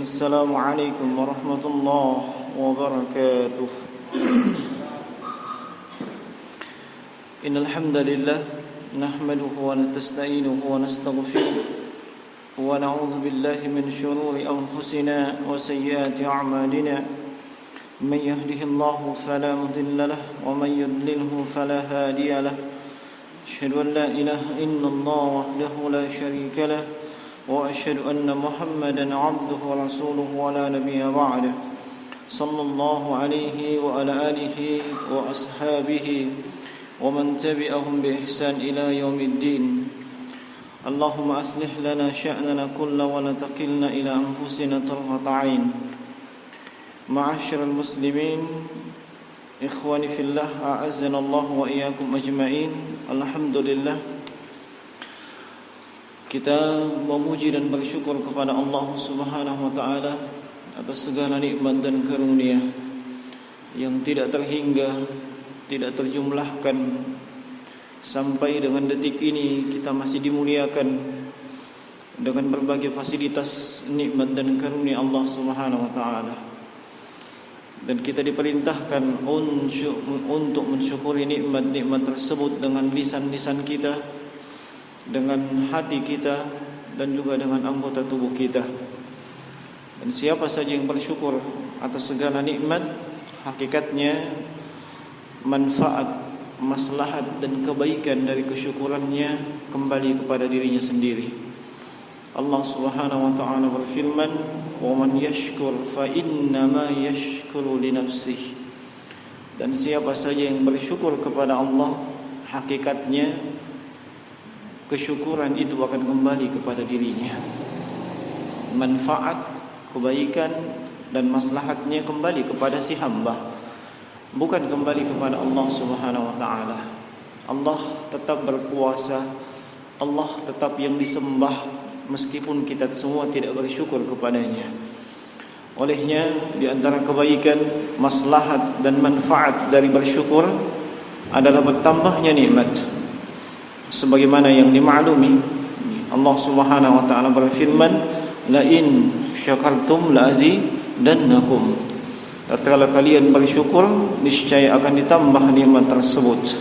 السلام عليكم ورحمة الله وبركاته. إن الحمد لله نحمده ونستعينه ونستغفره ونعوذ بالله من شرور أنفسنا وسيئات أعمالنا. من يهده الله فلا مضل له ومن يضلله فلا هادي له. أشهد أن لا إله إلا الله وحده لا شريك له وأشهد أن محمدا عبده ورسوله ولا نبي بعده. صلى الله عليه وعلى آله وأصحابه ومن تبعهم بإحسان إلى يوم الدين. اللهم أصلح لنا شأننا كله ولا تكلنا إلى أنفسنا طرفة عين. معاشر المسلمين إخواني في الله أعزنا الله وإياكم أجمعين. Alhamdulillah, kita memuji dan bersyukur kepada Allah Subhanahu wa taala atas segala nikmat dan karunia yang tidak terhingga, tidak terjumlahkan. Sampai dengan detik ini kita masih dimuliakan dengan berbagai fasilitas nikmat dan karunia Allah Subhanahu wa taala. Dan kita diperintahkan untuk mensyukuri nikmat-nikmat tersebut dengan lisan-lisan kita, dengan hati kita, dan juga dengan anggota tubuh kita. Dan siapa saja yang bersyukur atas segala nikmat, hakikatnya manfaat, maslahat dan kebaikan dari kesyukurannya kembali kepada dirinya sendiri. Allah Subhanahu wa taala berfirman, "Wa man yashkur fa innama yashkuru li nafsihi." Dan siapa saja yang bersyukur kepada Allah, hakikatnya kesyukuran itu akan kembali kepada dirinya. Manfaat, kebaikan dan maslahatnya kembali kepada si hamba, bukan kembali kepada Allah Subhanahu wa taala. Allah tetap berkuasa, Allah tetap yang disembah meskipun kita semua tidak bersyukur kepadanya. Olehnya di antara kebaikan, maslahat dan manfaat dari bersyukur adalah bertambahnya nikmat. Sebagaimana yang dimaklumi, Allah Subhanahu wa taala berfirman, "La in syakartum la azidannakum." Tatkala kalian bersyukur, niscaya akan ditambah nikmat tersebut.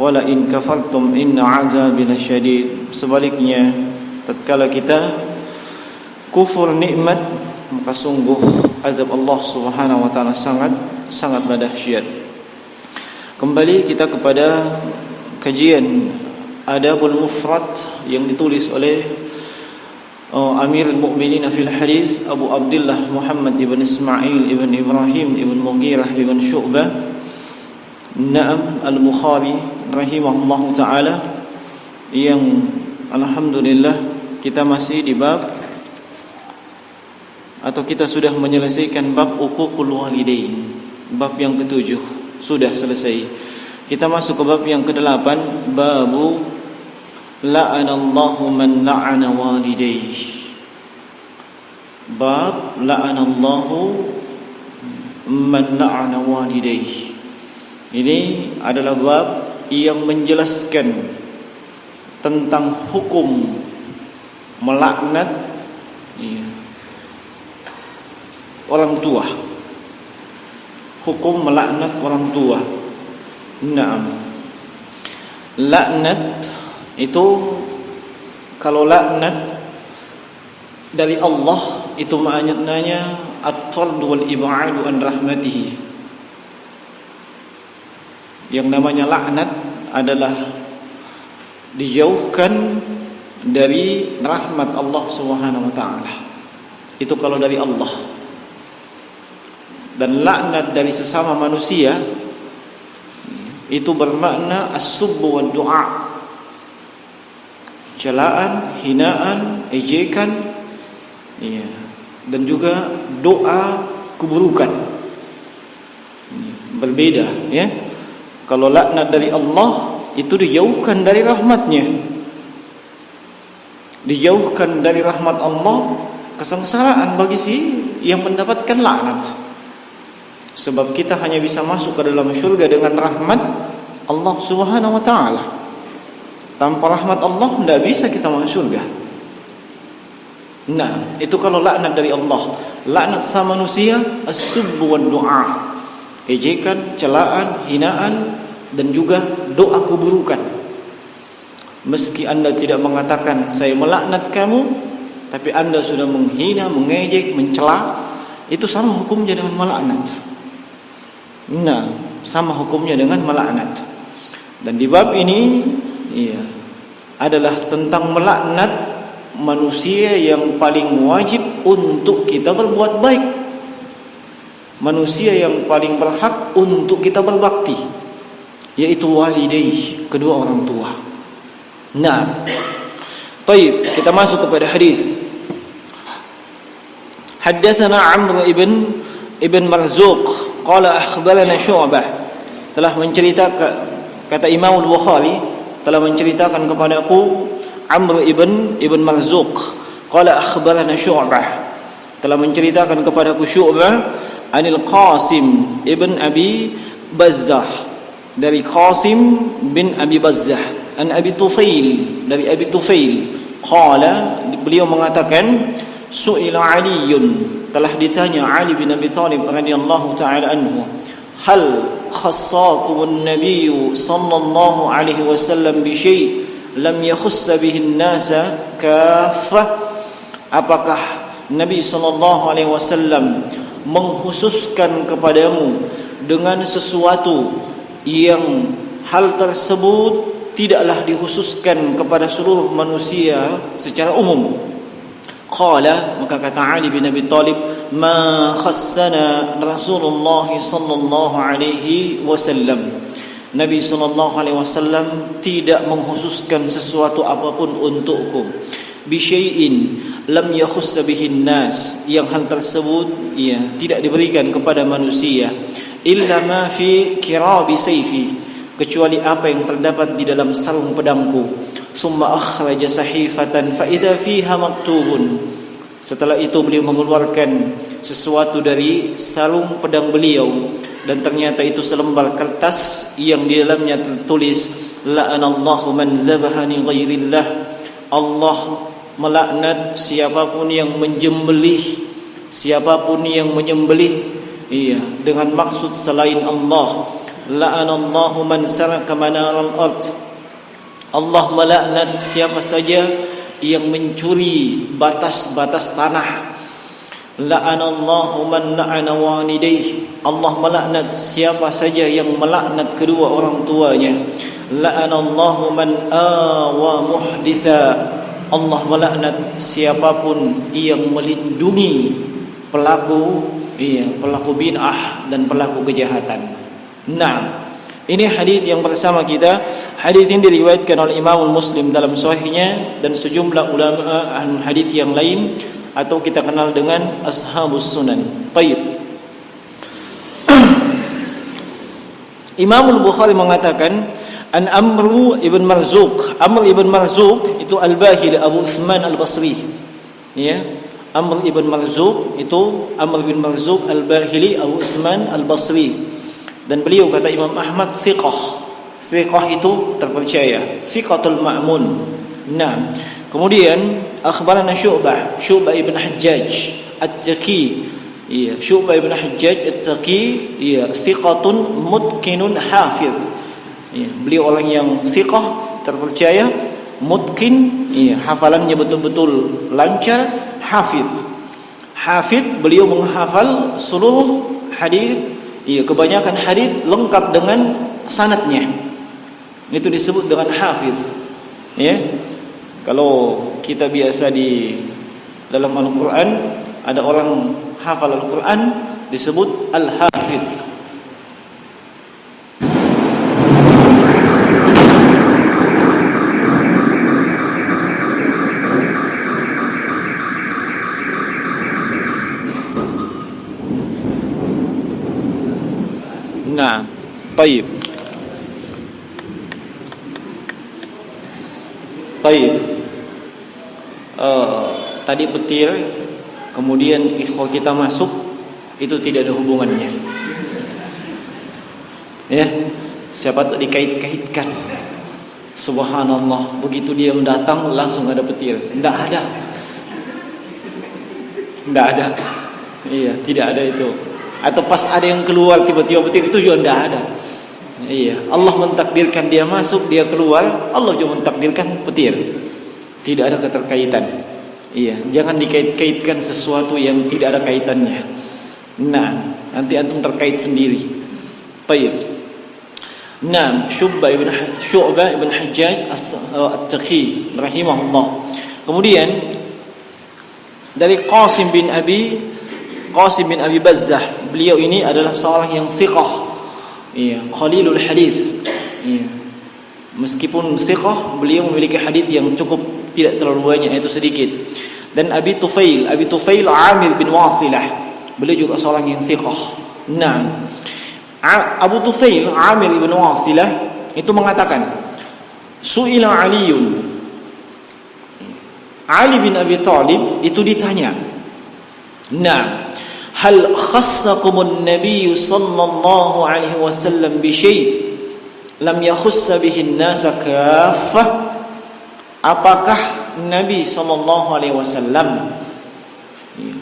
"Wa la in kafartum inna 'azabi lasyadid." Sebaliknya, tatkala kita kufur nikmat, maka sungguh azab Allah Subhanahu wa taala sangatlah dahsyat. Kembali kita kepada kajian Adabul Mufrad yang ditulis oleh Amirul Mukminin fil Hadis Abu Abdullah Muhammad ibn Ismail ibn Ibrahim ibn Mughirah ibn Syu'bah Na'am Al-Bukhari rahimahullahu taala, yang alhamdulillah kita masih di bab, atau kita sudah menyelesaikan bab uququl walidain. Bab yang ke-7 sudah selesai. Kita masuk ke bab yang ke-8, babu la'anallahu man la'ana walidayhi. Bab la'anallahu man la'ana walidayhi. Ini adalah bab yang menjelaskan tentang hukum melaknat orang tua. Hukum melaknat orang tua. Naam. Laknat itu, kalau laknat dari Allah itu maknanya at-tard wal ib'adu an rahmatihi. Yang namanya laknat adalah dijauhkan dari rahmat Allah Subhanahu wa taala. Itu kalau dari Allah. Dan laknat dari sesama manusia itu bermakna as-subbu wa du'a. Celaan, hinaan, ejekan, dan juga doa keburukan. Berbeda, ya. Kalau laknat dari Allah itu dijauhkan dari rahmatnya, dijauhkan dari rahmat Allah, kesengsaraan bagi si yang mendapatkan laknat. Sebab kita hanya bisa masuk ke dalam syurga dengan rahmat Allah Subhanahu wa taala. Tanpa rahmat Allah tidak bisa kita masuk surga. Nah, itu kalau laknat dari Allah. Laknat sama manusia, as-subbu wad du'a. Ejekan, celaan, hinaan, dan juga doa keburukan. Meski Anda tidak mengatakan saya melaknat kamu, tapi Anda sudah menghina, mengejek, mencela, itu sama hukumnya dengan melaknat. Nah, sama hukumnya dengan melaknat. Dan di bab ini adalah tentang melaknat manusia yang paling wajib untuk kita berbuat baik, manusia yang paling berhak untuk kita berbakti, yaitu walidayh, kedua orang tua. Nah, baik, kita masuk kepada hadis. Haddatsana Amr ibn Marzuq qala akhbarana Syu'bah, telah menceritakan, kata Imam Al-Bukhari, telah menceritakan kepada aku Amr ibn Marzuq qala akhbarana Syu'bah, telah menceritakan kepada aku Syu'bah anil Qasim ibn Abi Bazzah, dari Qasim bin Abi Bazzah, an Abi Tufail, dari Abi Tufail, qala, beliau mengatakan su'ila Aliyun, telah ditanya Ali bin Abi Thalib radhiyallahu taala anhu, hal khassakum an-nabiy sallallahu alaihi wasallam bi syai' lam yakhuss bihi an-nasa kaffah, apakah Nabi sallallahu alaihi wasallam mengkhususkan kepadamu dengan sesuatu yang hal tersebut tidaklah dikhususkan kepada seluruh manusia secara umum? Qala, maka kata Ali bin Abi Thalib, ma khassana Rasulullah sallallahu alaihi wasallam, Nabi sallallahu alaihi wasallam tidak mengkhususkan sesuatu apapun untukku, bi syai'in lam yakhuss bihi nas, yang hal tersebut tidak diberikan kepada manusia, illa ma fi kirabi sayfi, kecuali apa yang terdapat di dalam sarung pedangku. Summa akhraja sahifatan fa idza fiha maktubun, setelah itu beliau mengeluarkan sesuatu dari sarung pedang beliau, dan ternyata itu selembar kertas yang di dalamnya tertulis la'anallahu man zabahani ghairillah, Allah melaknat siapapun yang menyembelih dengan maksud selain Allah. La'anallahu man saraka manaral ard, Allah melaknat siapa saja yang mencuri batas-batas tanah. La'anallahu man la'ana walidayh, Allah melaknat siapa saja yang melaknat kedua orang tuanya. La'anallahu man awa muhditha, Allah melaknat siapapun yang melindungi pelaku bid'ah dan pelaku kejahatan. Nah, ini hadis yang bersama kita. Hadis ini diriwayatkan oleh Imam Muslim dalam sahihnya dan sejumlah ulama hadis yang lain, atau kita kenal dengan ashabus sunan. Baik. Imam Al-Bukhari mengatakan an Amr ibn Marzuq. Amr ibn Marzuq itu Al-Bahili Abu Usman Al-Basri. Ya. Amr ibn Marzuq itu Amr ibn Marzuq Al-Bahili Abu Usman Al-Basri. Dan beliau, kata Imam Ahmad, thiqah. Thiqah itu terpercaya, thiqatul ma'mun. Nah, kemudian akhbarana Syu'bah ibn Hajjaj At-Taqi. Syu'bah ibn Hajjaj At-Taqi, thiqatun mutqinun hafiz. Beliau orang yang thiqah, terpercaya, mutqin, hafalannya betul-betul lancar, hafiz. Hafiz, beliau menghafal seluruh hadis, kebanyakan hadis lengkap dengan sanadnya. Itu disebut dengan hafiz. Kalau kita biasa di dalam Al-Quran, ada orang hafal Al-Quran disebut Al-Hafiz. Nah, baik. Tadi petir, kemudian ikhwah kita masuk, itu tidak ada hubungannya. Siapa tak dikait-kaitkan. Subhanallah, begitu dia mendatang langsung ada petir. Tidak ada. Tidak ada. Iya, tidak ada itu. Atau pas ada yang keluar tiba-tiba petir, itu juga tidak ada. Iya, Allah mentakdirkan dia masuk, dia keluar, Allah juga mentakdirkan petir. Tidak ada keterkaitan. Iya, jangan dikait-kaitkan sesuatu yang tidak ada kaitannya. Nah, nanti antum terkait sendiri. Baik. Nah, Syu'bah ibn Hajjaj At-Taqi rahimahullah. Kemudian dari Qasim bin Abi Bazzah, beliau ini adalah seorang yang thiqah, iya, qalilul hadis, iya. Meskipun thiqah, beliau memiliki hadis yang cukup, tidak terlalu banyak, yaitu sedikit. Dan Abi Tufail Amir bin Wasilah, beliau juga seorang yang thiqah. Nah, Abu Tufail Amir bin Wasilah itu mengatakan, Su'ila Ali bin Abi Thalib itu ditanya, nah, hal khassakumun Nabi sallallahu alaihi wasallam bi syai' lam yakhussa bihi an-nas kaffah? Apakah Nabi sallallahu alaihi wasallam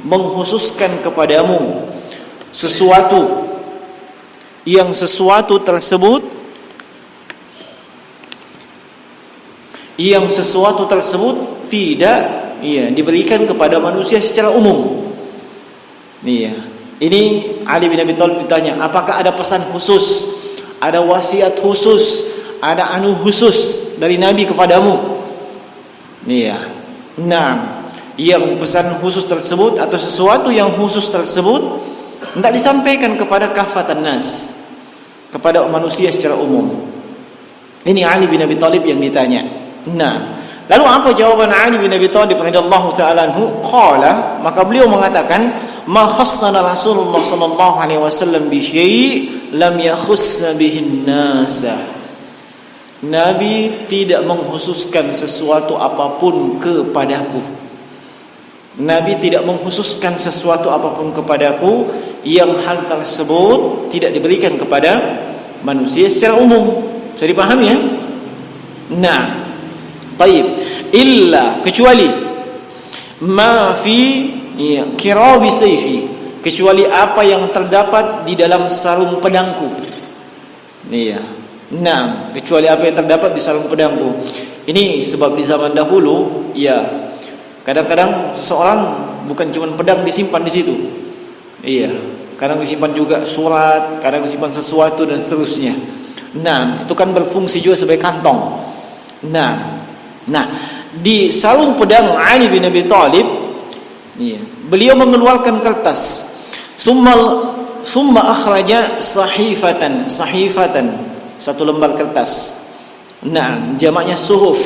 mengkhususkan kepadamu sesuatu yang sesuatu tersebut tidak, iya, diberikan kepada manusia secara umum. Iya. Ini Ali bin Abi Thalib ditanya, apakah ada pesan khusus, ada wasiat khusus, ada anu khusus dari Nabi kepadamu? Iya. Nah, yang pesan khusus tersebut atau sesuatu yang khusus tersebut tidak disampaikan kepada kafatan nas, kepada manusia secara umum. Ini Ali bin Abi Thalib yang ditanya. Nah, lalu apa jawaban Ali bin Abi Thalib radhiyallahu ta'ala anhu? Qala, maka beliau mengatakan, ma khassana Rasulullah sallallahu alaihi wasallam bi syai' lam yakhussa bihi an-nasa. Nabi tidak mengkhususkan sesuatu apapun kepadaku. Nabi tidak mengkhususkan sesuatu apapun kepadaku yang hal tersebut tidak diberikan kepada manusia secara umum. Bisa dipahami ya? Nah, baik, illa, kecuali ma fi kirabi sayfi, kecuali apa yang terdapat di dalam sarung pedangku. Iya. Nah, kecuali apa yang terdapat di sarung pedangku. Ini sebab di zaman dahulu, ya, kadang-kadang seseorang bukan cuma pedang disimpan di situ. Iya, kadang disimpan juga surat, kadang disimpan sesuatu dan seterusnya. Nah, itu kan berfungsi juga sebagai kantong. Nah, di sarung pedang Ali bin Abi Thalib, iya, beliau mengeluarkan kertas. Summa akhraja sahifatan, satu lembar kertas. Nah, jamaknya suhuf.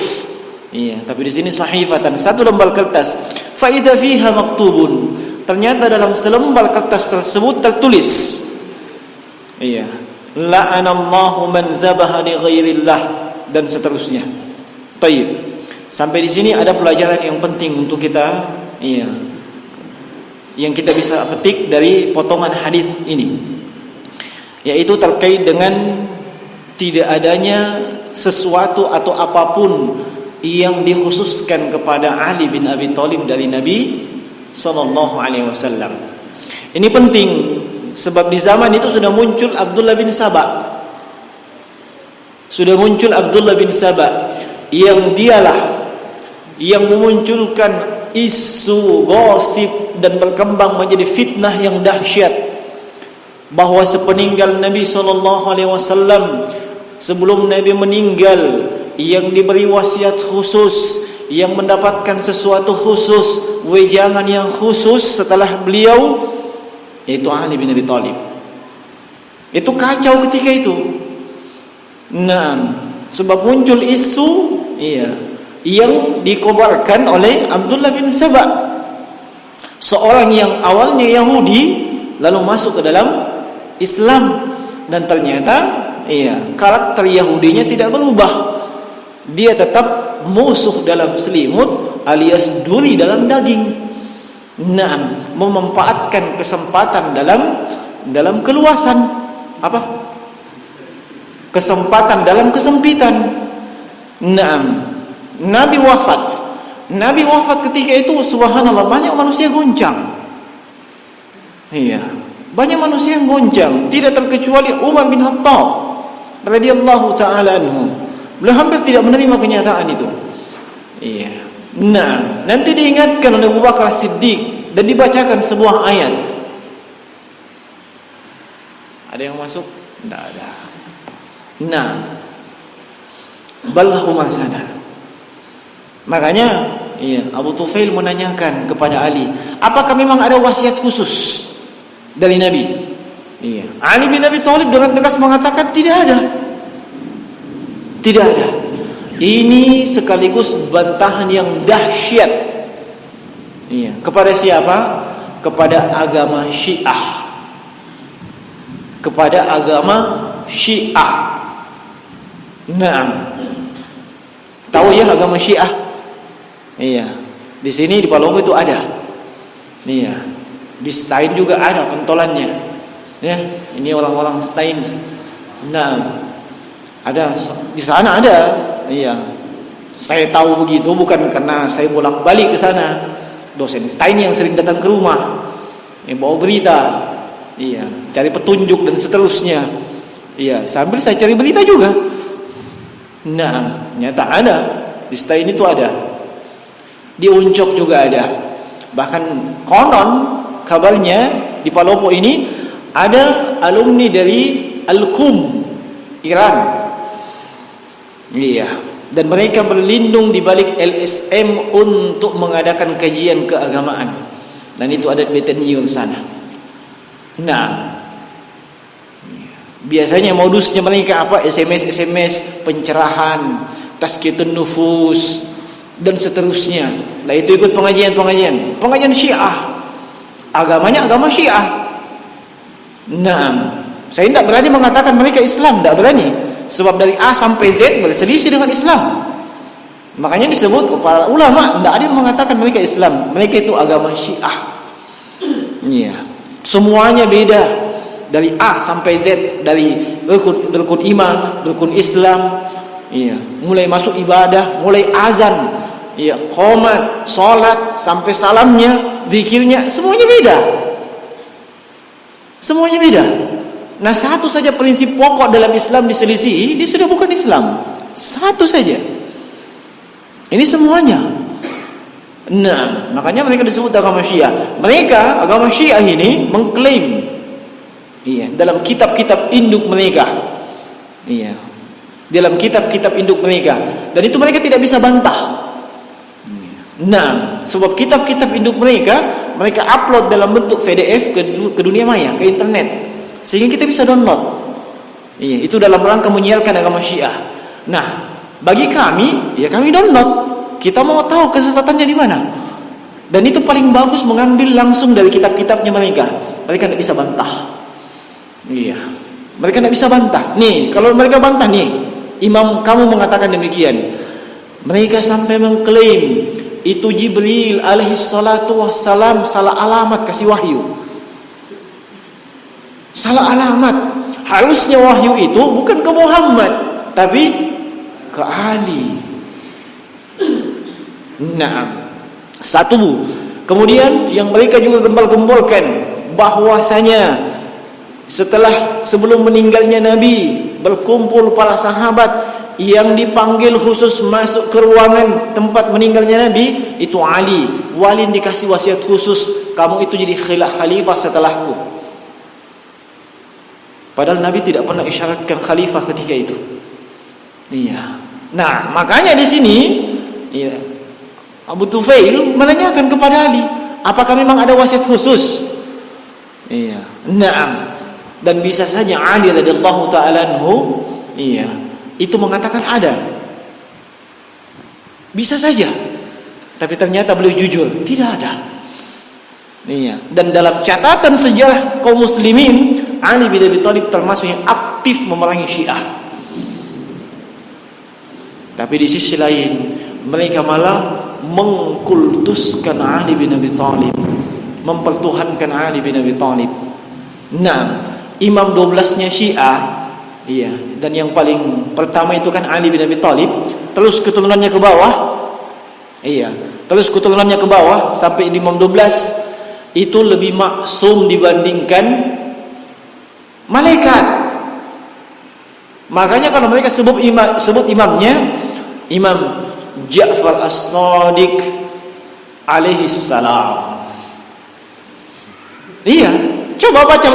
Iya, tapi di sini sahifatan, satu lembar kertas. Fa idza fiha maktubun, ternyata dalam selembar kertas tersebut tertulis, iya, la'anallahu man dzabaha li ghairillah, dan seterusnya. Baik. Sampai di sini ada pelajaran yang penting untuk kita, iya, yang kita bisa petik dari potongan hadis ini, yaitu terkait dengan tidak adanya sesuatu atau apapun yang dikhususkan kepada Ali bin Abi Thalib dari Nabi sallallahu alaihi wasallam. Ini penting sebab di zaman itu sudah muncul Abdullah bin Saba. Yang dialah yang memunculkan isu gosip dan berkembang menjadi fitnah yang dahsyat, bahwa sepeninggal Nabi sallallahu alaihi wasallam, sebelum Nabi meninggal, yang diberi wasiat khusus, yang mendapatkan sesuatu khusus, wejangan yang khusus setelah beliau, yaitu Ali bin Abi Thalib. Itu kacau ketika itu. Nah, sebab muncul isu, iya, yang dikobarkan oleh Abdullah bin Saba, seorang yang awalnya Yahudi lalu masuk ke dalam Islam, dan ternyata, iya, karakter Yahudinya tidak berubah. Dia tetap musuh dalam selimut alias duri dalam daging. Nah, memanfaatkan kesempatan dalam keluasan, apa? Kesempatan dalam kesempitan. Nah, Nabi wafat ketika itu, subhanallah, banyak manusia goncang. Iya. Banyak manusia yang goncang, tidak terkecuali Umar bin Khattab radhiyallahu taala anhu. Beliau hampir tidak menerima kenyataan itu. Iya. Nah, nanti diingatkan oleh Abu Bakar Siddiq dan dibacakan sebuah ayat. Ada yang masuk? Tidak ada. Nah, balhum asada. Makanya, iya, Abu Tufail menanyakan kepada Ali, apakah memang ada wasiat khusus dari Nabi? Iya. Ali bin Abi Thalib dengan tegas mengatakan tidak ada. Tidak ada. Ini sekaligus bantahan yang dahsyat. Iya. Kepada siapa? Kepada agama Syiah. Kepada agama Syiah. Nah, tahu ya agama Syiah? Iya. Di sini di Palopo itu ada. Iya. Di Stein juga ada pentolannya. Ya, ini orang-orang Stein. Nah, ada di sana ada. Iya. Saya tahu begitu bukan karena saya bolak-balik ke sana. Dosen Stein yang sering datang ke rumah, yang bawa berita. Iya, cari petunjuk dan seterusnya. Iya, sambil saya cari berita juga. Nah, nyata ada. Di Stein itu ada. Di Uncok juga ada. Bahkan konon kabarnya di Palopo ini ada alumni dari Al-Qum, Iran. Iya, dan mereka berlindung di balik LSM untuk mengadakan kajian keagamaan. Dan itu ada di BTNI sana. Nah, biasanya modusnya mereka apa? SMS pencerahan, tazkiyatun nufus dan seterusnya. Nah, itu ikut pengajian Syiah. Agamanya agama Syiah. Nah, saya tidak berani mengatakan mereka Islam, tidak berani. Sebab dari A sampai Z berselisih dengan Islam. Makanya disebut para ulama tidak ada yang mengatakan mereka Islam. Mereka itu agama Syiah. Iya. Semuanya beda. Dari A sampai Z, dari rukun iman, rukun Islam. Iya. Mulai masuk ibadah, mulai azan, iya, qomat, salat sampai salamnya, zikirnya, semuanya beda. Semuanya beda. Nah, satu saja prinsip pokok dalam Islam diselisihi, dia sudah bukan Islam. Satu saja. Ini semuanya. Nah, makanya mereka disebut agama Syiah. Mereka, agama Syiah ini mengklaim, iya, dalam kitab-kitab induk mereka. Iya. Dalam kitab-kitab induk mereka. Dan itu mereka tidak bisa bantah. Nah, sebab kitab-kitab induk mereka upload dalam bentuk PDF ke dunia maya, ke internet. Sehingga kita bisa download. Iya, itu dalam rangka menyiarkan agama Syiah. Nah, bagi kami, ya kami download. Kita mau tahu kesesatannya di mana. Dan itu paling bagus mengambil langsung dari kitab-kitabnya mereka. Mereka tidak bisa bantah. Iya, mereka tidak bisa bantah. Nih, kalau mereka bantah nih, imam kamu mengatakan demikian. Mereka sampai mengklaim itu Jibril alaihi salatu wassalam salah alamat kasih wahyu. Salah alamat. Harusnya wahyu itu bukan ke Muhammad, tapi ke Ali. Nah, satu. Kemudian yang mereka juga gembal-gembolkan bahwasanya sebelum meninggalnya Nabi berkumpul para sahabat yang dipanggil khusus masuk ke ruangan tempat meninggalnya Nabi itu Ali. Wali dikasih wasiat khusus, kamu itu jadi khalifah setelahku. Padahal Nabi tidak pernah isyaratkan khalifah ketika itu. Iya. Nah, makanya di sini, iya, Abu Tufail menanyakan kepada Ali, apakah memang ada wasiat khusus? Iya. Naam. Dan bisa saja Ali radhiyallahu ta'ala anhu, iya, itu mengatakan ada. Bisa saja. Tapi ternyata beliau jujur, tidak ada. Iya. Dan dalam catatan sejarah kaum muslimin, Ali bin Abi Thalib termasuk yang aktif memerangi Syiah. Tapi di sisi lain, mereka malah mengkultuskan Ali bin Abi Thalib, mempertuhankan Ali bin Abi Thalib. Nah, imam 12-nya Syiah, iya, dan yang paling pertama itu kan Ali bin Abi Thalib, terus keturunannya ke bawah. Iya, terus keturunannya ke bawah sampai imam 12. itu lebih maksum dibandingkan malaikat. Makanya kalau mereka sebut imamnya Imam Ja'far As-Shadiq alaihi salam. Iya, coba baca.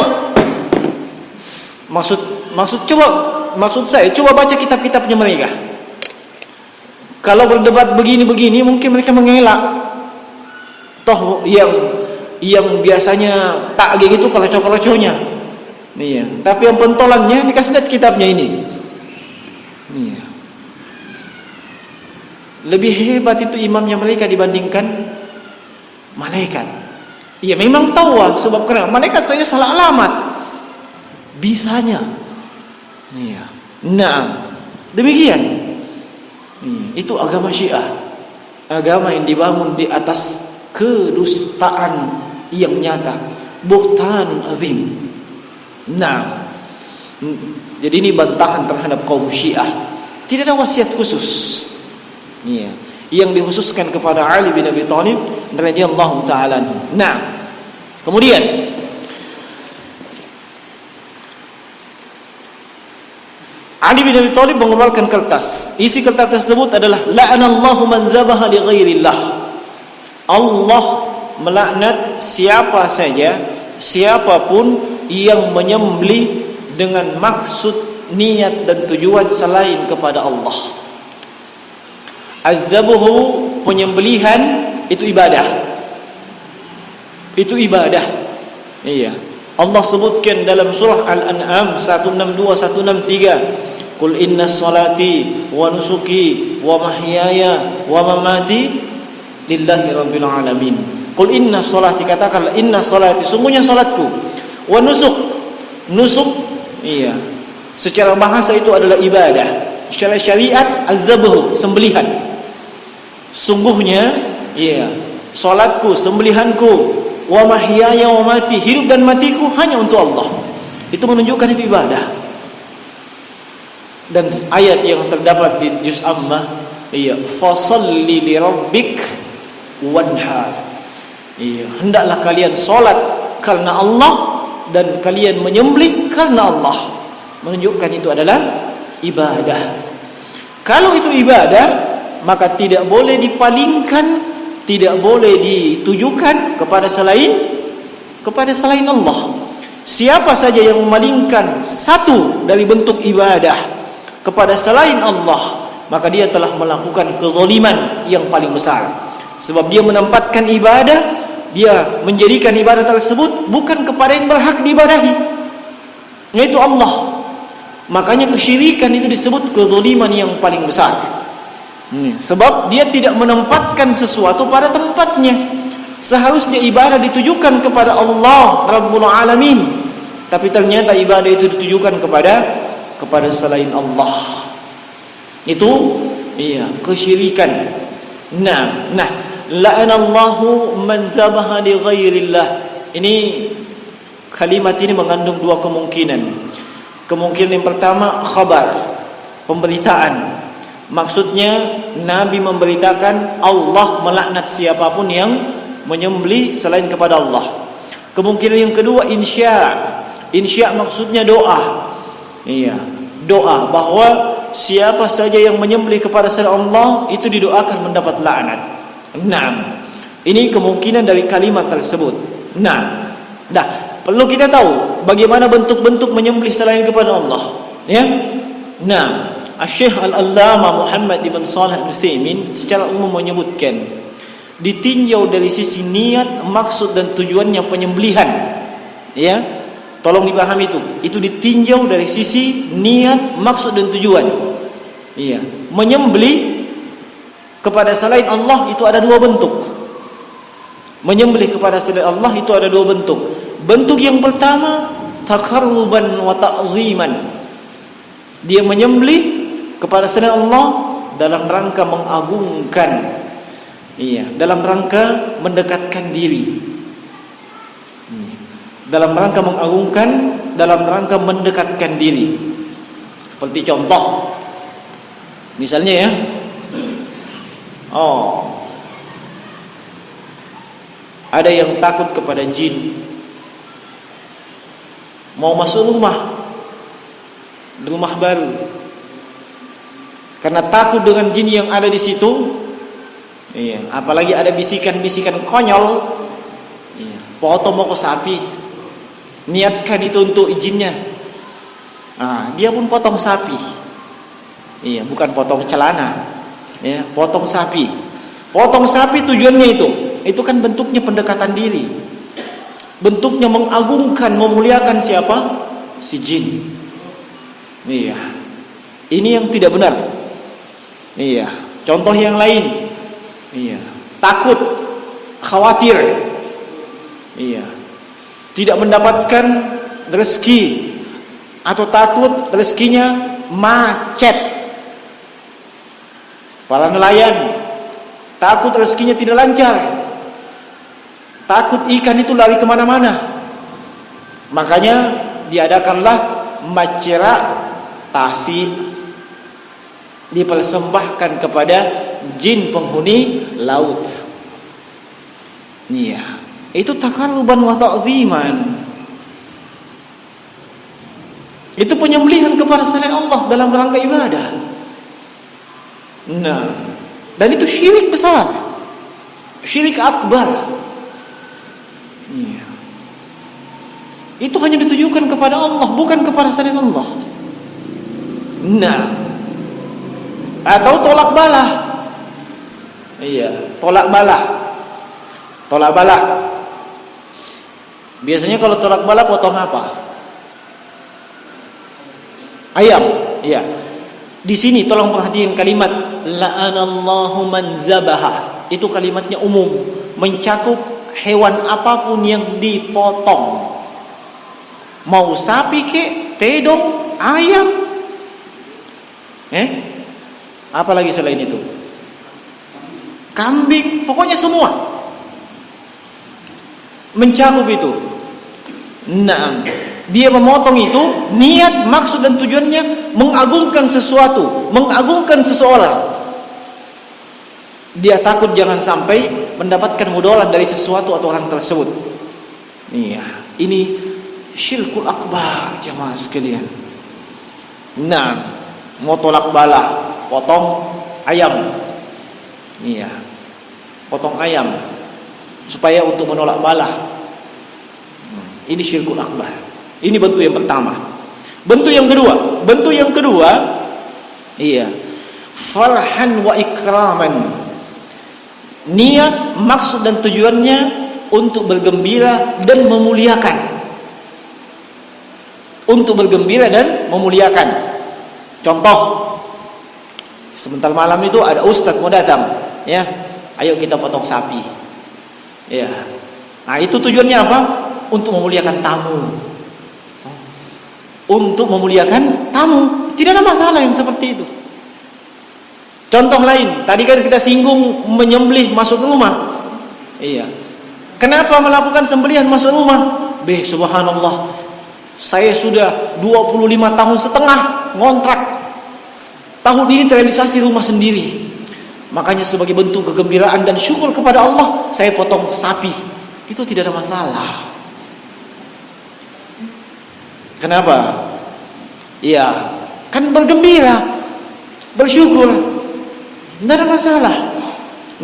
Maksud saya coba baca kitab-kitabnya mereka. Kalau berdebat begini-begini mungkin mereka mengelak. Toh yang biasanya takging itu keleco-keleconya. Iya, tapi yang pentolannya dikasih lihat kitabnya ini. Iya. Lebih hebat itu imamnya mereka dibandingkan malaikat. Iya, memang tahu sebab kenapa malaikat saja salah alamat. Bisanya. Iya. Nah, demikian. Itu agama Syiah. Agama yang dibangun di atas kedustaan yang nyata. Buhtanun azim. Nah, jadi ini bantahan terhadap kaum Syiah. Tidak ada wasiat khusus. Iya, yang dikhususkan kepada Ali bin Abi Thalib radhiyallahu taala. Nah, kemudian Ali bin Abi Thalib mengeluarkan kertas. Isi kertas tersebut adalah la'anallahu man zabaha li ghairillah. Allah melaknat siapapun yang menyembelih dengan maksud, niat dan tujuan selain kepada Allah. Azzabuhu, penyembelihan itu ibadah. Itu ibadah. Iya. Allah sebutkan dalam surah Al-An'am 162 163, "Qul inna salati wa nusuki wa mahyaya wa mamati lillahi rabbil alamin." Qul inna salati, katakanlah inna salati, sungguhnya salatku, wa nusuk, iya, secara bahasa itu adalah ibadah. Secara syariat az-zabhu, sembelihan. Sungguhnya, iya, salatku, sembelihanku, wa mahyaya wa mati, hidup dan matiku hanya untuk Allah. Itu menunjukkan itu ibadah. Dan ayat yang terdapat di juz Ammah, iya, fasalli li rabbik wanhar. Iya, hendaklah kalian salat karena Allah dan kalian menyembelih karena Allah. Menunjukkan itu adalah ibadah. Kalau itu ibadah, maka tidak boleh dipalingkan, tidak boleh ditujukan kepada selain Allah. Siapa saja yang memalingkan satu dari bentuk ibadah kepada selain Allah, maka dia telah melakukan kezaliman yang paling besar. Sebab dia menempatkan ibadah, dia menjadikan ibadah tersebut bukan kepada yang berhak diibadahi, yaitu Allah. Makanya kesyirikan itu disebut kezaliman yang paling besar. Sebab dia tidak menempatkan sesuatu pada tempatnya. Seharusnya ibadah ditujukan kepada Allah Rabbul Alamin, tapi ternyata ibadah itu ditujukan kepada selain Allah. Itu kesyirikan. Nah, la'anallahu man zabaha li ghairillah. Ini kalimat ini mengandung dua kemungkinan. Kemungkinan yang pertama khabar, pemberitaan. Maksudnya Nabi memberitakan Allah melaknat siapapun yang menyembelih selain kepada Allah. Kemungkinan yang kedua insya. Insya maksudnya doa. Iya, doa bahwa siapa saja yang menyembelih kepada selain Allah itu didoakan mendapat laknat. Nah, ini kemungkinan dari kalimat tersebut. Nah, perlu kita tahu bagaimana bentuk-bentuk menyembelih selain kepada Allah. Ya. Nah, Syekh Al-Allamah Muhammad ibn Shalih Al-Utsaimin secara umum menyebutkan ditinjau dari sisi niat, maksud dan tujuannya penyembelihan. Ya. Tolong dipahami itu. Itu ditinjau dari sisi niat, maksud dan tujuan. Iya. Menyembelih kepada selain Allah itu ada dua bentuk. Menyembelih kepada selain Allah itu ada dua bentuk. Bentuk yang pertama takarruban wa ta'ziman. Dia menyembelih kepada selain Allah dalam rangka mengagungkan, dalam rangka mendekatkan diri, dalam rangka mengagungkan, dalam rangka mendekatkan diri. Seperti contoh, misalnya Ada yang takut kepada jin, mau masuk rumah baru, karena takut dengan jin yang ada di situ. Iya, apalagi ada bisikan-bisikan konyol. Iya, potong moko sapi, niatkan itu untuk jinnya. Nah, dia pun potong sapi. Iya, bukan potong celana. Ya, potong sapi. Potong sapi tujuannya itu kan bentuknya pendekatan diri. Bentuknya mengagungkan, memuliakan siapa? Si jin. Iya. Ini yang tidak benar. Iya. Contoh yang lain. Iya. Takut, khawatir. Iya. Tidak mendapatkan rezeki atau takut rezekinya macet. Para nelayan takut rezekinya tidak lancar, takut ikan itu lari kemana-mana. Makanya diadakanlah macera tasi, dipersembahkan kepada jin penghuni laut. Iya, itu taqarruban wa ta'ziman. Itu penyembelihan kepada selain Allah dalam rangka ibadah. Nah, dan itu syirik besar, syirik akbar. Iya. Itu hanya ditujukan kepada Allah, bukan kepada selain Allah. Nah, atau tolak bala. Iya, tolak bala. Tolak bala. Biasanya kalau tolak bala potong apa? Ayam. Iya. Di sini tolong perhatikan kalimat la'anallahu man zabaha. Itu kalimatnya umum, mencakup hewan apapun yang dipotong. Mau sapi kek, tedong, ayam. Apalagi selain itu? Kambing, pokoknya semua. Mencakup itu. Nah, dia memotong itu niat, maksud dan tujuannya mengagungkan sesuatu, mengagungkan seseorang. Dia takut jangan sampai mendapatkan mudarat dari sesuatu atau orang tersebut. Iya, ini syirkul akbar jamaah sekalian. Nah, mau tolak bala, potong ayam. Iya, potong ayam supaya untuk menolak bala. Ini syirkul akbar. Ini bentuk yang pertama. Bentuk yang kedua, iya, farhan wa ikraman. Niat, maksud dan tujuannya untuk bergembira dan memuliakan. Untuk bergembira dan memuliakan. Contoh, sebentar malam itu ada ustadz mau datang, ya, ayo kita potong sapi. Ya, nah itu tujuannya apa? Untuk memuliakan tamu. Untuk memuliakan tamu, tidak ada masalah yang seperti itu. Contoh lain, tadi kan kita singgung menyembelih masuk rumah. Iya. Kenapa melakukan sembelihan masuk rumah? Subhanallah, saya sudah 25 tahun setengah ngontrak. Tahun ini terrealisasi rumah sendiri. Makanya sebagai bentuk kegembiraan dan syukur kepada Allah, saya potong sapi. Itu tidak ada masalah. Kenapa? Iya, kan bergembira, bersyukur, tidak ada masalah.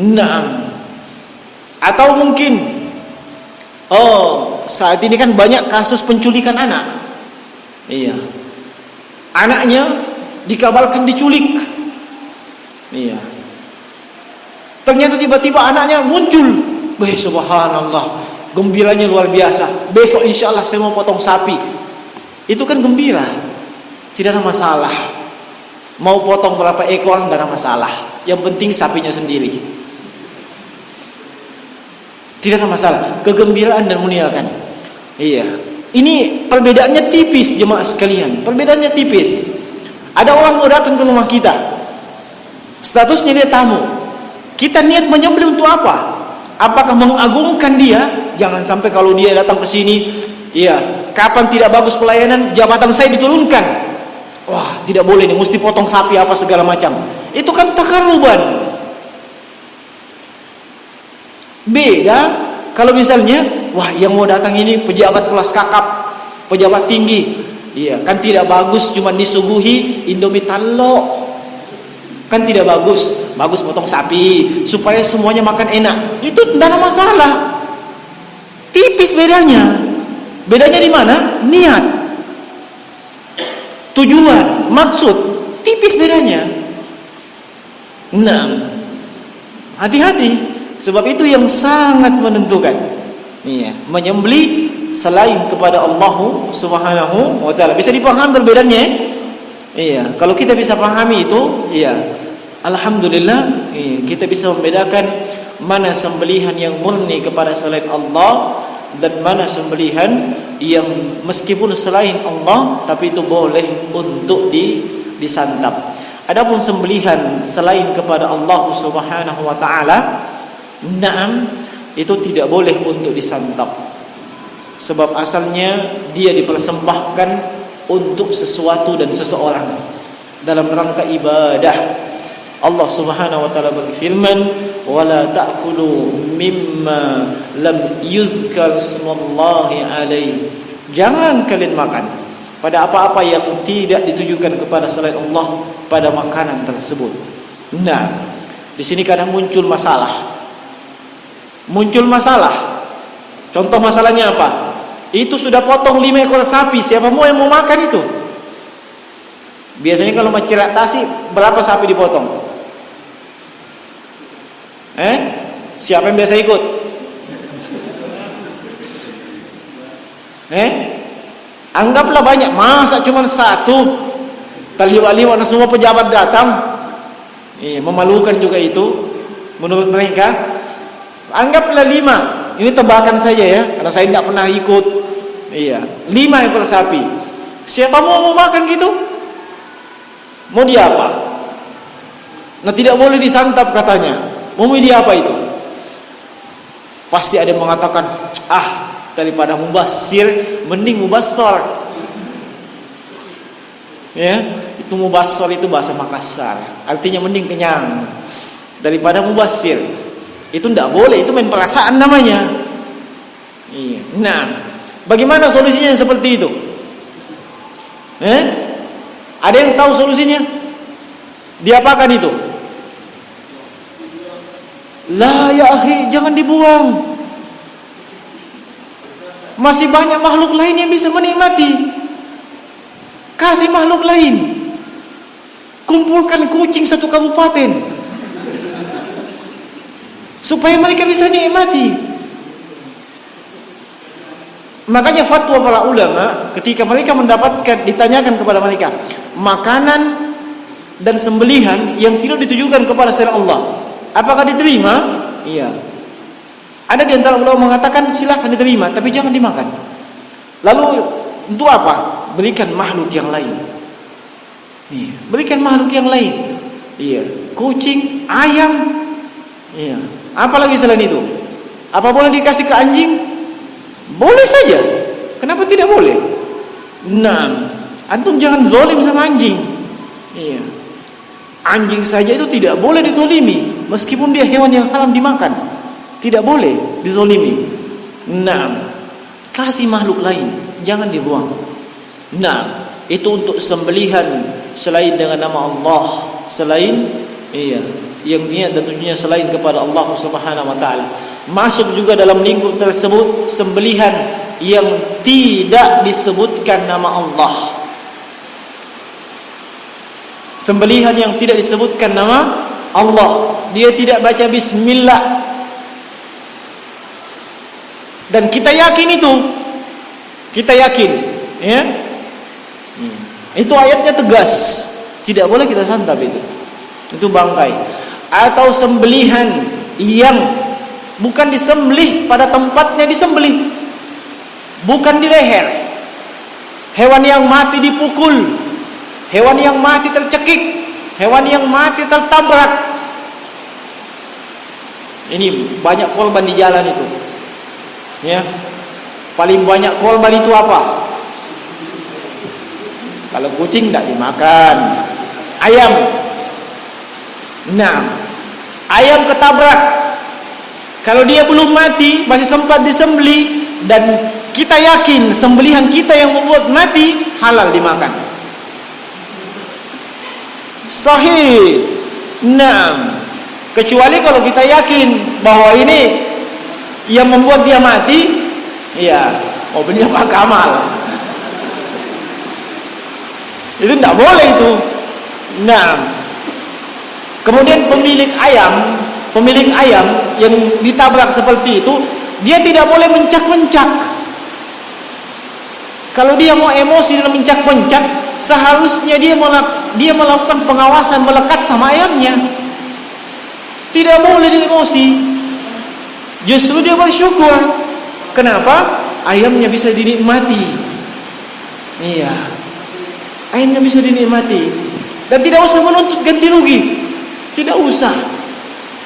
Nah, atau mungkin, saat ini kan banyak kasus penculikan anak. Iya, anaknya dikabarkan diculik. Iya, ternyata tiba-tiba anaknya muncul. Subhanallah, gembiranya luar biasa. Besok insya Allah saya mau potong sapi. Itu kan gembira, tidak ada masalah. Mau potong berapa ekor tidak ada masalah. Yang penting sapinya sendiri. Tidak ada masalah. Kegembiraan dan memuliakan. Iya. Ini perbedaannya tipis jemaah sekalian. Perbedaannya tipis. Ada orang mau datang ke rumah kita, statusnya dia tamu. Kita niat menyembelih untuk apa? Apakah mengagungkan dia? Jangan sampai kalau dia datang ke sini, iya, kapan tidak bagus pelayanan, jabatan saya diturunkan. Wah, tidak boleh nih, mesti potong sapi apa segala macam. Itu kan taqarruban. Beda kalau misalnya, wah yang mau datang ini pejabat kelas kakap, pejabat tinggi, iya kan tidak bagus cuma disuguhi Indomie talok, kan tidak bagus. Bagus potong sapi supaya semuanya makan enak, itu tidak ada masalah. Tipis bedanya. Bedanya di mana? Niat, tujuan, maksud, tipis bedanya. Nah, hati-hati. Sebab itu yang sangat menentukan. Iya, menyembelih selain kepada Allah Subhanahu wa taala. Bisa dipahami perbedaannya? Iya, kalau kita bisa pahami itu, iya. Alhamdulillah, iya, kita bisa membedakan mana sembelihan yang murni kepada selain Allah dan mana sembelihan yang meskipun selain Allah tapi itu boleh untuk disantap. Adapun sembelihan selain kepada Allah Subhanahu wa taala, naam, itu tidak boleh untuk disantap. Sebab asalnya dia dipersembahkan untuk sesuatu dan seseorang dalam rangka ibadah. Allah Subhanahu wa taala berfirman, "Wala ta'kulu mimma lam yuzkar ismullahi alaihi." Jangan kalian makan pada apa-apa yang tidak ditujukan kepada selain Allah pada makanan tersebut. Nah, di sini kadang muncul masalah. Contoh masalahnya apa? Itu sudah potong 5 ekor sapi, siapa mau yang mau makan itu? Biasanya kalau menceratasi berapa sapi dipotong? Siapa yang biasa ikut? Anggaplah banyak, masa cuma satu? Terliwat-liwat semua pejabat datang. Memalukan juga itu menurut mereka. Anggaplah 5. Ini tebakan saja ya, karena saya tidak pernah ikut. 5 ekor sapi. Siapa mau makan gitu? Mau dia apa? Nah, tidak boleh disantap katanya. Mau dia apa itu? Pasti ada yang mengatakan, daripada mubasir mending mubassar. Ya, itu mubassar itu bahasa Makassar. Artinya mending kenyang daripada mubasir. Itu tidak boleh, itu main perasaan namanya. Nah, bagaimana solusinya yang seperti itu? Ada yang tahu solusinya? Diapakan itu? La ya akhi, jangan dibuang. Masih banyak makhluk lain yang bisa menikmati. Kasih makhluk lain. Kumpulkan kucing satu kabupaten supaya mereka bisa nikmati. Makanya fatwa para ulama ketika mereka mendapatkan, ditanyakan kepada mereka makanan dan sembelihan yang tidak ditujukan kepada selain Allah, apakah diterima? Iya. Ada di antara ulama mengatakan silakan diterima, tapi jangan dimakan. Lalu untuk apa? Berikan makhluk yang lain. Iya. Berikan makhluk yang lain. Iya. Kucing, ayam. Iya. Apalagi selain itu? Apa boleh dikasih ke anjing? Boleh saja. Kenapa tidak boleh? Nah, antum jangan zalim sama anjing. Iya. Anjing saja itu tidak boleh dizalimi, meskipun dia hewan yang haram dimakan. Tidak boleh dizalimi. Nah, kasih makhluk lain, jangan dibuang. Nah, itu untuk sembelihan selain dengan nama Allah, selain yang niat dan tujuannya selain kepada Allah Subhanahu wa taala. Masuk juga dalam lingkup tersebut sembelihan yang tidak disebutkan nama Allah. Sembelihan yang tidak disebutkan nama Allah, dia tidak baca bismillah. Dan kita yakin itu. Kita yakin, ya. Itu ayatnya tegas. Tidak boleh kita santap itu. Itu bangkai. Atau sembelihan yang bukan disembelih pada tempatnya disembelih, bukan di leher. Hewan yang mati dipukul, hewan yang mati tercekik, hewan yang mati tertabrak. Ini banyak korban di jalan itu. Ya, paling banyak korban itu apa? Kalau kucing tidak dimakan, ayam. Nah, ayam ketabrak, Kalau dia belum mati, masih sempat disembelih, dan kita yakin sembelihan kita yang membuat mati, halal dimakan. Sahih. Naam. Kecuali kalau kita yakin bahwa ini yang membuat dia mati, iya, mobilnya Pak Kamal. Itu tidak boleh itu. Nah, kemudian pemilik ayam yang ditabrak seperti itu, dia tidak boleh mencak-mencak. Kalau dia mau emosi dan mencak-mencak, seharusnya dia melakukan pengawasan, melekat sama ayamnya. Tidak boleh dia emosi. Justru dia bersyukur. Kenapa? Ayamnya bisa dinikmati. Iya, ayamnya bisa dinikmati. Dan tidak usah menuntut ganti rugi. Tidak usah.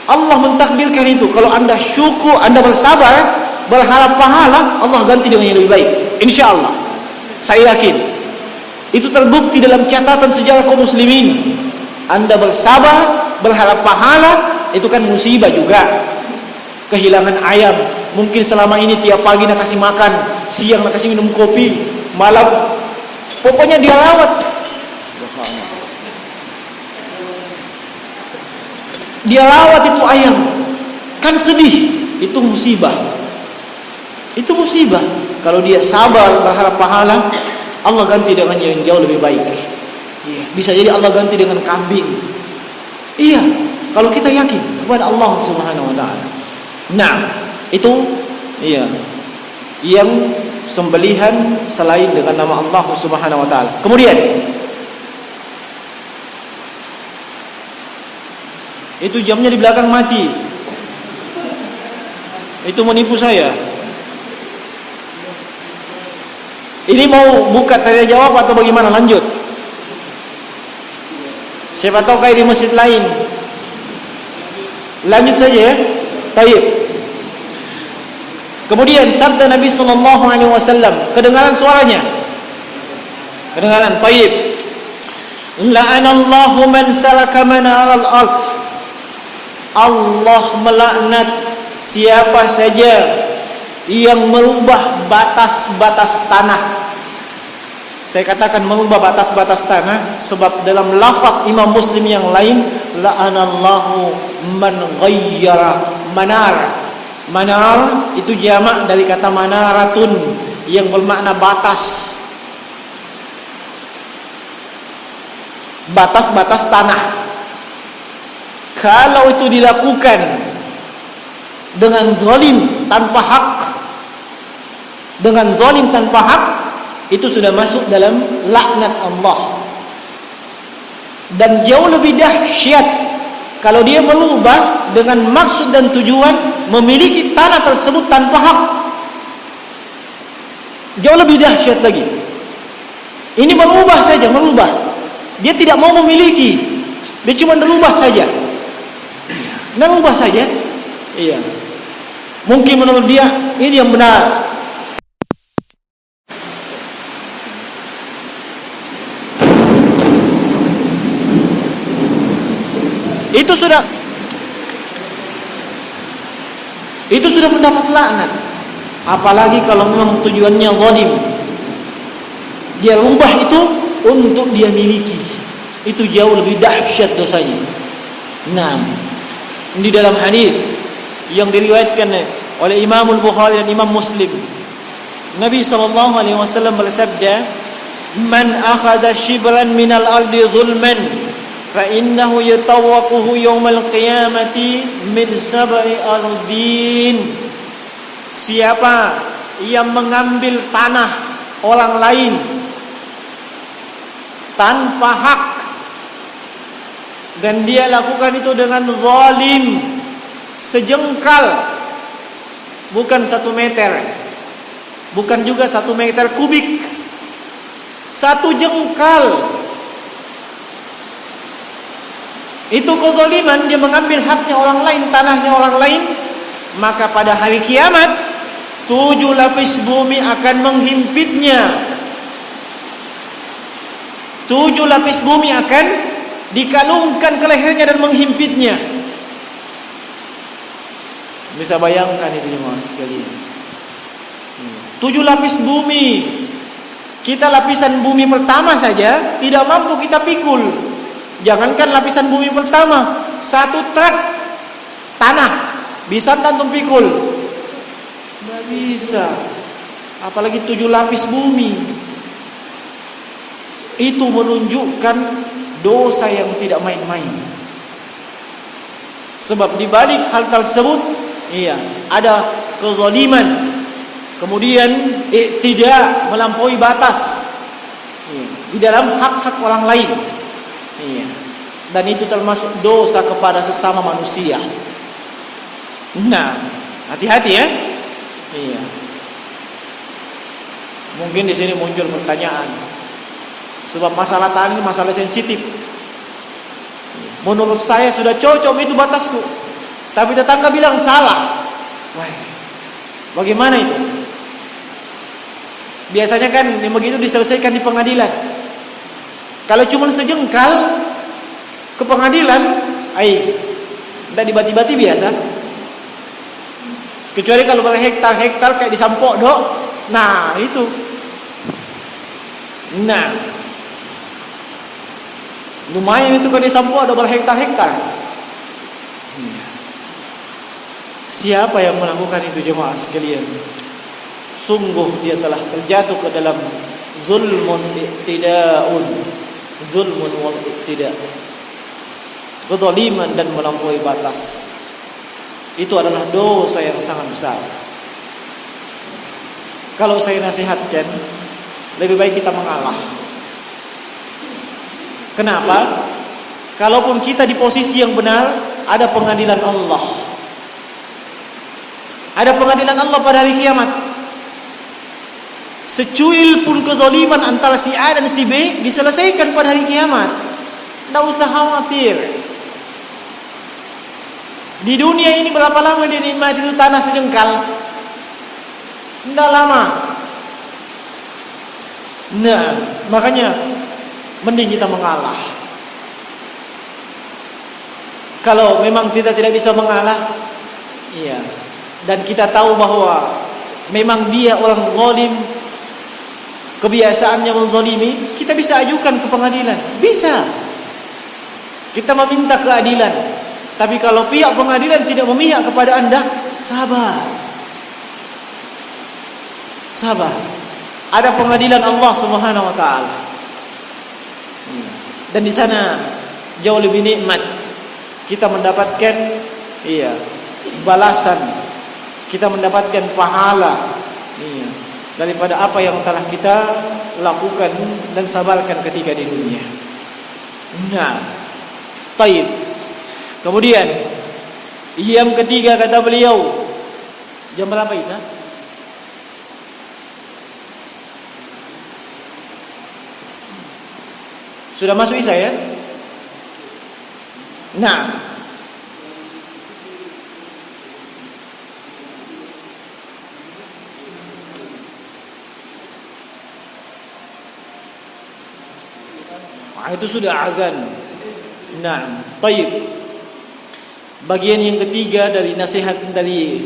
Allah mentakdirkan itu. Kalau anda syukur, anda bersabar, berharap pahala, Allah ganti dengan yang lebih baik. Insya Allah. Saya yakin. Itu terbukti dalam catatan sejarah kaum muslimin. Anda bersabar, berharap pahala, itu kan musibah juga. Kehilangan ayam, mungkin selama ini tiap pagi nak kasih makan, siang nak kasih minum kopi, malam pokoknya dia rawat. Dia rawat itu ayam, kan sedih. Itu musibah. Itu musibah. Kalau dia sabar berharap pahala, Allah ganti dengan yang jauh lebih baik. Iya, bisa jadi Allah ganti dengan kambing. Iya, kalau kita yakin kepada Allah Subhanahu wa taala. Nah, itu iya, yang sembelihan selain dengan nama Allah Subhanahu wa taala. Kemudian itu jamnya di belakang mati. Itu menipu saya. Ini mau buka tanya jawab atau bagaimana? Lanjut. Siapa tahu kayak di masjid lain. Lanjut saja ya. Baik. Kemudian sabda Nabi sallallahu alaihi wasallam, kedengaran suaranya? Kedengaran. Baik. La'anallahu man salaka manaral ard. Allah melaknat siapa saja yang merubah batas-batas tanah. Saya katakan merubah batas-batas tanah sebab dalam lafaz Imam Muslim yang lain, la'anallahu man ghayyara manar. Manar itu jamak dari kata manaratun yang bermakna batas. Batas-batas tanah. Kalau itu dilakukan dengan zalim tanpa hak, dengan zalim tanpa hak, itu sudah masuk dalam laknat Allah. Dan jauh lebih dahsyat kalau dia merubah dengan maksud dan tujuan memiliki tanah tersebut tanpa hak. Jauh lebih dahsyat lagi. Ini merubah saja, merubah. Dia tidak mau memiliki, dia cuma merubah saja. Merubah saja. Iya. Mungkin menurut dia ini yang benar. Itu sudah mendapat laknat. Apalagi kalau memang tujuannya zalim. Dia rubah itu untuk dia miliki. Itu jauh lebih dahsyat dosanya. Nah, di dalam hadis yang diriwayatkan oleh Imam Al-Bukhari dan Imam Muslim, Nabi SAW bersabda, "Man akhadha shibran minal ardi zulman, fa innahu yatawaqquhu yawmal qiyamati min sab'i ardin." Siapa yang mengambil tanah orang lain tanpa hak dan dia lakukan itu dengan zalim, sejengkal, bukan 1 meter, bukan juga 1 meter kubik, 1 jengkal. Itu kezaliman, dia mengambil haknya orang lain, tanahnya orang lain. Maka pada hari kiamat 7 lapis bumi akan menghimpitnya. 7 lapis bumi akan dikalungkan ke lehernya dan menghimpitnya. Bisa bayangkan itu jemaah sekalian. 7 lapis bumi. Kita lapisan bumi pertama saja tidak mampu kita pikul. Jangankan lapisan bumi pertama, 1 truk tanah bisa antum pikul? Tidak bisa. Apalagi 7 lapis bumi. Itu menunjukkan dosa yang tidak main-main. Sebab di balik hal tersebut, ada kezaliman, kemudian tidak melampaui batas di dalam hak-hak orang lain. Dan itu termasuk dosa kepada sesama manusia. Nah, hati-hati ya. Mungkin di sini muncul pertanyaan. Sebab masalah tanah ini masalah sensitif. Menurut saya sudah cocok itu batasku, tapi tetangga bilang salah. Wah, bagaimana itu? Biasanya kan yang begitu diselesaikan di pengadilan. Kalau cuma sejengkal ke pengadilan, tidak dibati-bati biasa. Kecuali kalau berhektar-hektar kayak di Sampok dok. Nah itu. Nah, lumayan itu kalau di Sampok ada berhektar-hektar. Siapa yang melakukan itu jemaah sekalian? Sungguh dia telah terjatuh ke dalam zulmun iktida'un. Zulmun wal iktida'. Kezaliman dan melampaui batas. Itu adalah dosa yang sangat besar. Kalau saya nasihatkan, lebih baik kita mengalah. Kenapa? Kalaupun kita di posisi yang benar, ada pengadilan Allah. Ada pengadilan Allah pada hari kiamat. Secuil pun kezaliman antara si A dan si B diselesaikan pada hari kiamat. Tidak usah khawatir. Di dunia ini berapa lama dinikmati itu tanah sejengkal? Tidak lama. Nah, makanya mending kita mengalah. Kalau memang kita tidak bisa mengalah, dan kita tahu bahwa memang dia orang zalim, kebiasaannya menzalimi, kita bisa ajukan ke pengadilan. Bisa. Kita meminta keadilan. Tapi kalau pihak pengadilan tidak memihak kepada Anda, sabar. Sabar. Ada pengadilan Allah Subhanahu wa taala. Dan di sana jauh lebih nikmat. Kita mendapatkan balasan. Kita mendapatkan pahala daripada apa yang telah kita lakukan dan sabarkan ketika di dunia. Nah, taib. Kemudian yang ketiga kata beliau, jam berapa Isa? Sudah masuk Isa ya? Nah, itu sudah azan. Nah, taib. Bagian yang ketiga dari nasihat dari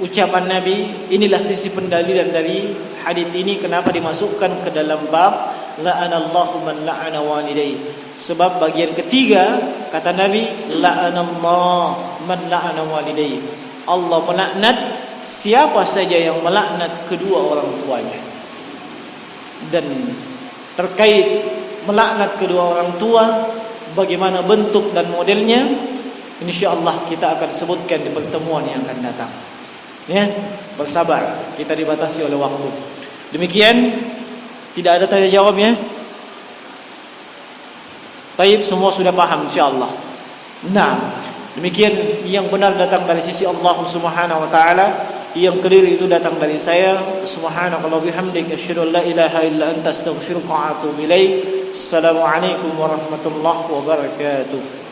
ucapan Nabi, inilah sisi pendalilan dari hadis ini kenapa dimasukkan ke dalam bab la'anallahu man la'ana walidayhi. Sebab bagian ketiga kata Nabi, la'anallahu man la'ana walidayhi. Allah melaknat siapa saja yang melaknat kedua orang tuanya. Dan terkait melaknat kedua orang tua, bagaimana bentuk dan modelnya, insyaallah kita akan sebutkan di pertemuan yang akan datang. Ya, bersabar, kita dibatasi oleh waktu. Demikian, tidak ada tanya jawab ya. Taib, semua sudah paham insyaallah. Nah, demikian yang benar datang dari sisi Allah Subhanahu wa taala, yang keliru itu datang dari saya. Subhanakallah bihamdik asyhadu an la ilaha illa anta astaghfiruka wa atubu ilaik. Assalamualaikum warahmatullahi wabarakatuh.